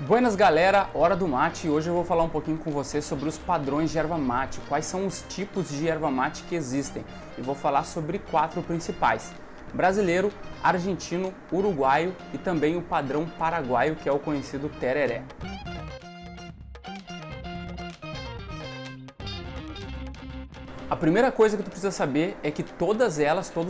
Buenas galera, hora do mate, e hoje eu vou falar um pouquinho com você sobre os padrões de erva mate, quais são os tipos de erva mate que existem, e vou falar sobre 4 principais: brasileiro, argentino, uruguaio e também o padrão paraguaio, que é o conhecido tereré. A primeira coisa que tu precisa saber é que todos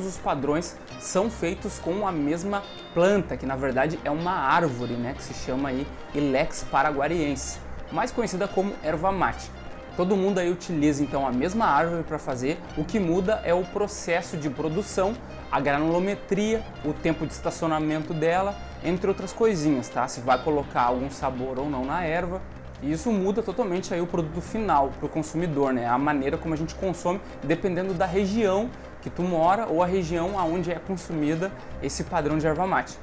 os padrões são feitos com a mesma planta, que na verdade é uma árvore, né, que se chama aí Ilex paraguariense, mais conhecida como erva mate. Todo mundo aí utiliza então a mesma árvore para fazer, o que muda é o processo de produção, a granulometria, o tempo de estacionamento dela, entre outras coisinhas, tá? Se vai colocar algum sabor ou não na erva. E isso muda totalmente aí o produto final para o consumidor, né? A maneira como a gente consome, dependendo da região que tu mora ou a região onde é consumida esse padrão de erva mate.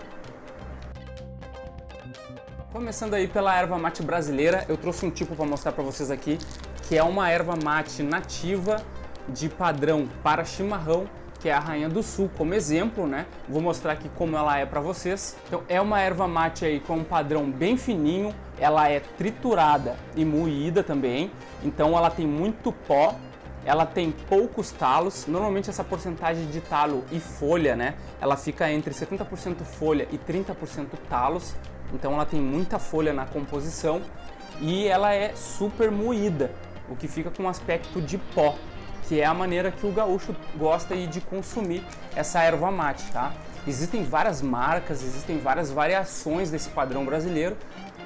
Começando aí pela erva mate brasileira, eu trouxe um tipo para mostrar para vocês aqui, que é uma erva mate nativa de padrão para chimarrão, que é a Rainha do Sul, como exemplo, né? Vou mostrar aqui como ela é para vocês. Então é uma erva mate aí com um padrão bem fininho, ela é triturada e moída também, então ela tem muito pó, ela tem poucos talos, normalmente essa porcentagem de talo e folha, né? Ela fica entre 70% folha e 30% talos, então ela tem muita folha na composição e ela é super moída, o que fica com um aspecto de pó, que é a maneira que o gaúcho gosta de consumir essa erva mate, tá? Existem várias marcas, existem várias variações desse padrão brasileiro.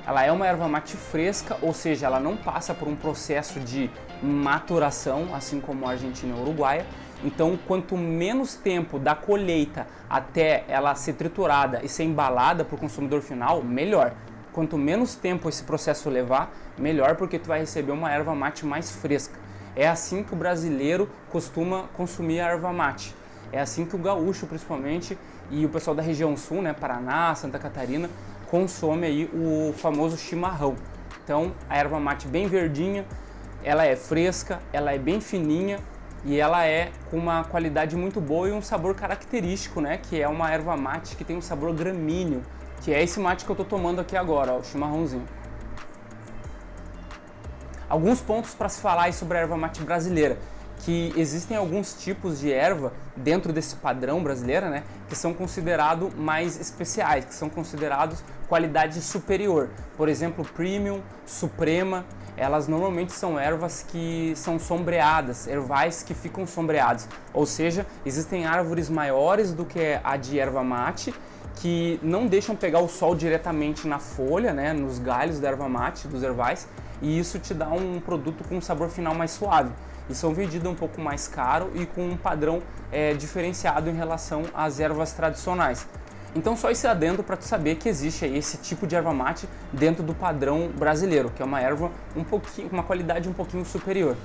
Ela é uma erva mate fresca, ou seja, ela não passa por um processo de maturação, assim como a argentina e a uruguaia. Então, quanto menos tempo da colheita até ela ser triturada e ser embalada para o consumidor final, melhor. Quanto menos tempo esse processo levar, melhor, porque tu vai receber uma erva mate mais fresca. É assim que o brasileiro costuma consumir a erva mate. É assim que o gaúcho, principalmente, e o pessoal da região sul, né, Paraná, Santa Catarina, consome aí o famoso chimarrão. Então, a erva mate bem verdinha, ela é fresca, ela é bem fininha e ela é com uma qualidade muito boa e um sabor característico, né, que é uma erva mate que tem um sabor gramíneo, que é esse mate que eu tô tomando aqui agora, ó, o chimarrãozinho. Alguns pontos para se falar aí sobre a erva mate brasileira, que existem alguns tipos de erva dentro desse padrão brasileiro, né, que são considerados mais especiais, que são considerados qualidade superior. Por exemplo, Premium, Suprema, elas normalmente são ervas que são sombreadas, ervais que ficam sombreados, ou seja, existem árvores maiores do que a de erva mate, que não deixam pegar o sol diretamente na folha, né, nos galhos da erva mate, dos ervais, e isso te dá um produto com um sabor final mais suave. E são vendidas um pouco mais caro e com um padrão diferenciado em relação às ervas tradicionais. Então só esse adendo para tu saber que existe aí esse tipo de erva mate dentro do padrão brasileiro, que é uma erva uma qualidade um pouquinho superior.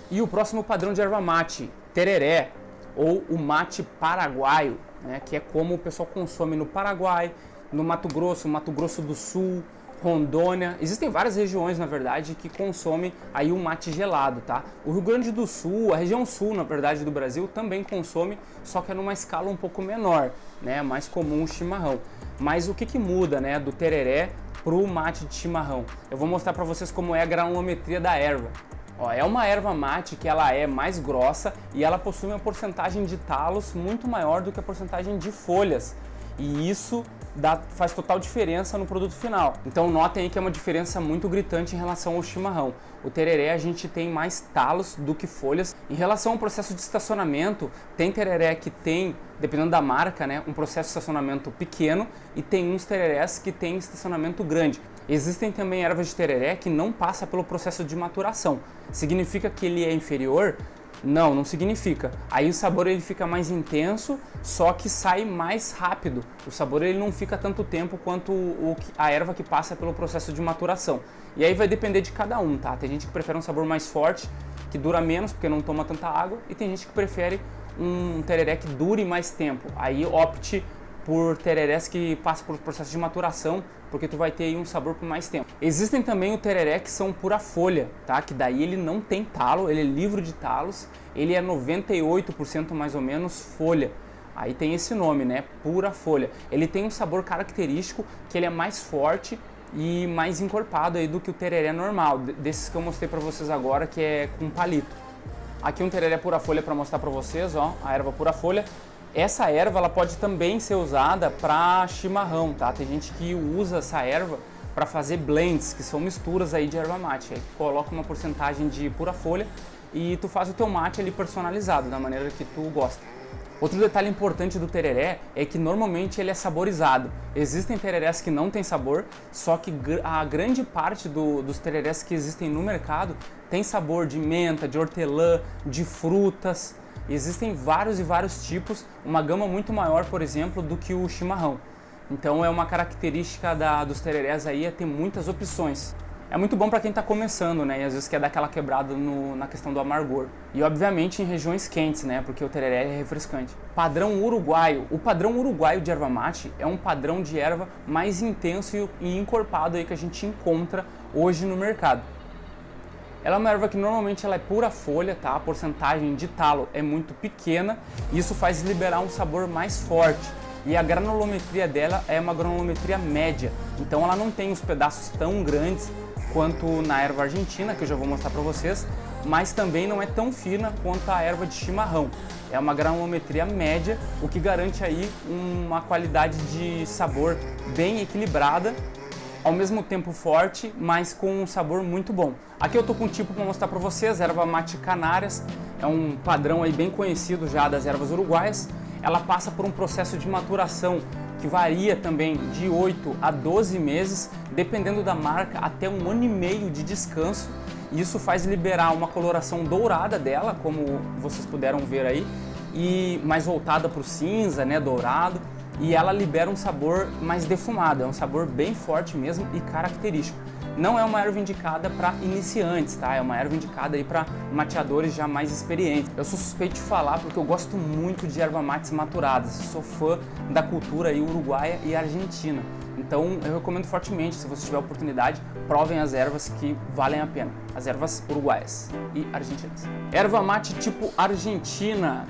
E o próximo padrão de erva mate, tereré, ou o mate paraguaio, né, que é como o pessoal consome no Paraguai, no Mato Grosso do Sul, Rondônia. Existem várias regiões, na verdade, que consomem aí o mate gelado, tá? O Rio Grande do Sul, a região sul, na verdade, do Brasil, também consome, só que é numa escala um pouco menor, né? É mais comum o chimarrão. Mas o que muda, né, do tereré pro mate de chimarrão? Eu vou mostrar para vocês como é a granulometria da erva. Ó, é uma erva mate que ela é mais grossa e ela possui uma porcentagem de talos muito maior do que a porcentagem de folhas. E isso faz total diferença no produto final. Então notem aí que é uma diferença muito gritante em relação ao chimarrão. O tereré a gente tem mais talos do que folhas. Em relação ao processo de estacionamento, tem tereré que tem, dependendo da marca, né, um processo de estacionamento pequeno e tem uns tererés que tem estacionamento grande. Existem também ervas de tereré que não passa pelo processo de maturação. Significa que ele é inferior? Não significa. Aí o sabor ele fica mais intenso, só que sai mais rápido. O sabor ele não fica tanto tempo quanto a erva que passa pelo processo de maturação. E aí vai depender de cada um, tá? Tem gente que prefere um sabor mais forte, que dura menos porque não toma tanta água, e tem gente que prefere um tereré que dure mais tempo. Aí opte por tererés que passam por processo de maturação, porque tu vai ter aí um sabor por mais tempo. Existem também o tereré que são pura folha, tá? Que daí ele não tem talo, ele é livre de talos, ele é 98% mais ou menos folha. Aí tem esse nome, né? Pura folha. Ele tem um sabor característico, que ele é mais forte e mais encorpado aí do que o tereré normal, desses que eu mostrei para vocês agora, que é com palito. Aqui um tereré pura folha para mostrar para vocês, ó, a erva pura folha. Essa erva ela pode também ser usada para chimarrão, tá? Tem gente que usa essa erva para fazer blends, que são misturas aí de erva mate. Aí coloca uma porcentagem de pura folha e tu faz o teu mate ali personalizado, da maneira que tu gosta. Outro detalhe importante do tereré é que normalmente ele é saborizado. Existem tererés que não tem sabor, só que a grande parte dos tererés que existem no mercado tem sabor de menta, de hortelã, de frutas. Existem vários e vários tipos, uma gama muito maior, por exemplo, do que o chimarrão. Então é uma característica dos tererés aí é ter muitas opções. É muito bom para quem está começando, né? E às vezes quer dar aquela quebrada na questão do amargor. E obviamente em regiões quentes, né? Porque o tereré é refrescante. Padrão uruguaio. O padrão uruguaio de erva mate é um padrão de erva mais intenso e encorpado aí que a gente encontra hoje no mercado. Ela é uma erva que normalmente ela é pura folha, tá? A porcentagem de talo é muito pequena e isso faz liberar um sabor mais forte. E a granulometria dela é uma granulometria média, então ela não tem os pedaços tão grandes quanto na erva argentina, que eu já vou mostrar para vocês, mas também não é tão fina quanto a erva de chimarrão. É uma granulometria média, o que garante aí uma qualidade de sabor bem equilibrada, ao mesmo tempo forte, mas com um sabor muito bom. Aqui eu tô com um tipo para mostrar para vocês, erva mate canárias, é um padrão aí bem conhecido já das ervas uruguaias. Ela passa por um processo de maturação que varia também de 8 a 12 meses, dependendo da marca, até 1 ano e meio de descanso. Isso faz liberar uma coloração dourada dela, como vocês puderam ver aí, e mais voltada para o cinza, né, dourado. E ela libera um sabor mais defumado, é um sabor bem forte mesmo e característico. Não é uma erva indicada para iniciantes, tá? É uma erva indicada aí para mateadores já mais experientes. Eu sou suspeito de falar porque eu gosto muito de erva mates maturadas. Sou fã da cultura aí uruguaia e argentina. Então eu recomendo fortemente, se você tiver oportunidade, provem as ervas que valem a pena. As ervas uruguaias e argentinas. Erva mate tipo argentina.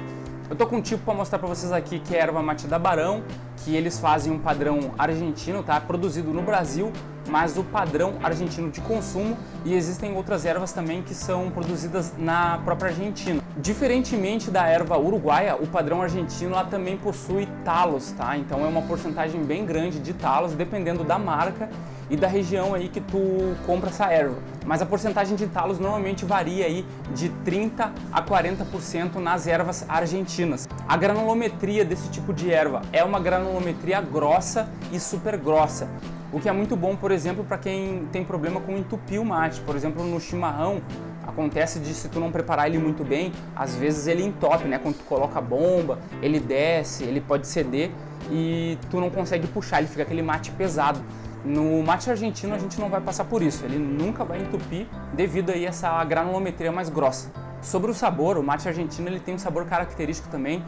Eu tô com um tipo para mostrar para vocês aqui que é a erva mate da Barão, que eles fazem um padrão argentino, tá? Produzido no Brasil, mas o padrão argentino de consumo, e existem outras ervas também que são produzidas na própria Argentina. Diferentemente da erva uruguaia, o padrão argentino ela também possui talos, tá? Então é uma porcentagem bem grande de talos, dependendo da marca e da região aí que tu compra essa erva. Mas a porcentagem de talos normalmente varia aí de 30 a 40% nas ervas argentinas. A granulometria desse tipo de erva é uma granulometria grossa e super grossa, o que é muito bom, por exemplo, para quem tem problema com entupir o mate. Por exemplo, no chimarrão, acontece de se tu não preparar ele muito bem, às vezes ele entope, né? Quando tu coloca a bomba, ele desce, ele pode ceder e tu não consegue puxar, ele fica aquele mate pesado. No mate argentino a gente não vai passar por isso, ele nunca vai entupir devido aí a essa granulometria mais grossa. Sobre o sabor, o mate argentino ele tem um sabor característico também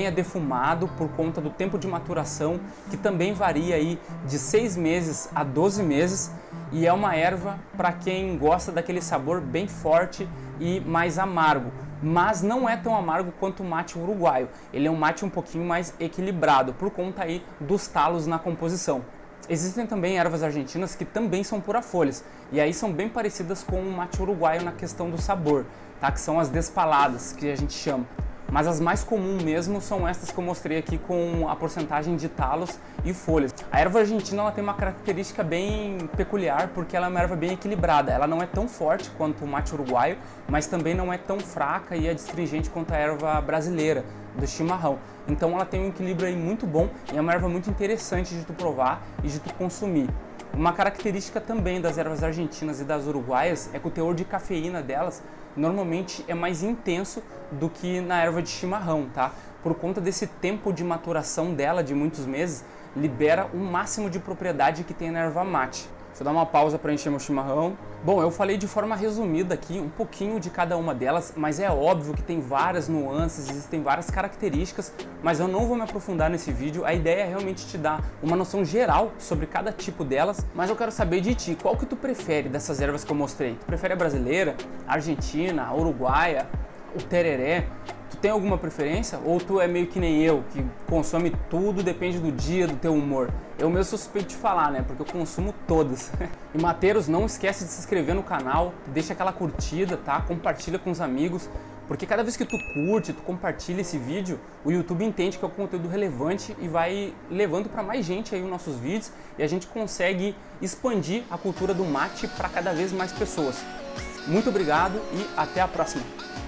é defumado por conta do tempo de maturação, que também varia aí de 6 meses a 12 meses, e é uma erva para quem gosta daquele sabor bem forte e mais amargo, mas não é tão amargo quanto o mate uruguaio. Ele é um mate um pouquinho mais equilibrado por conta aí dos talos na composição. Existem também ervas argentinas que também são pura folhas, e aí são bem parecidas com o mate uruguaio na questão do sabor, tá? Que são as despaladas, que a gente chama. Mas as mais comuns mesmo são estas que eu mostrei aqui com a porcentagem de talos e folhas. A erva argentina ela tem uma característica bem peculiar porque ela é uma erva bem equilibrada. Ela não é tão forte quanto o mate uruguaio, mas também não é tão fraca e adstringente quanto a erva brasileira, do chimarrão. Então ela tem um equilíbrio aí muito bom e é uma erva muito interessante de tu provar e de tu consumir. Uma característica também das ervas argentinas e das uruguaias é que o teor de cafeína delas normalmente é mais intenso do que na erva de chimarrão, tá? Por conta desse tempo de maturação dela de muitos meses, libera o máximo de propriedade que tem na erva mate. Deixa eu dar uma pausa para encher meu chimarrão. Bom, eu falei de forma resumida aqui um pouquinho de cada uma delas, mas é óbvio que tem várias nuances, existem várias características, mas eu não vou me aprofundar nesse vídeo. A ideia é realmente te dar uma noção geral sobre cada tipo delas, mas eu quero saber de ti, qual que tu prefere dessas ervas que eu mostrei? Tu prefere a brasileira, a argentina, a uruguaia, o tereré? Tu Tu tem alguma preferência? Ou tu é meio que nem eu, que consome tudo, depende do dia, do teu humor? Eu mesmo sou suspeito de falar, né? Porque eu consumo todas. E Mateiros, não esquece de se inscrever no canal, deixa aquela curtida, tá? Compartilha com os amigos, porque cada vez que tu curte, tu compartilha esse vídeo, o YouTube entende que é um conteúdo relevante e vai levando para mais gente aí os nossos vídeos e a gente consegue expandir a cultura do mate para cada vez mais pessoas. Muito obrigado e até a próxima!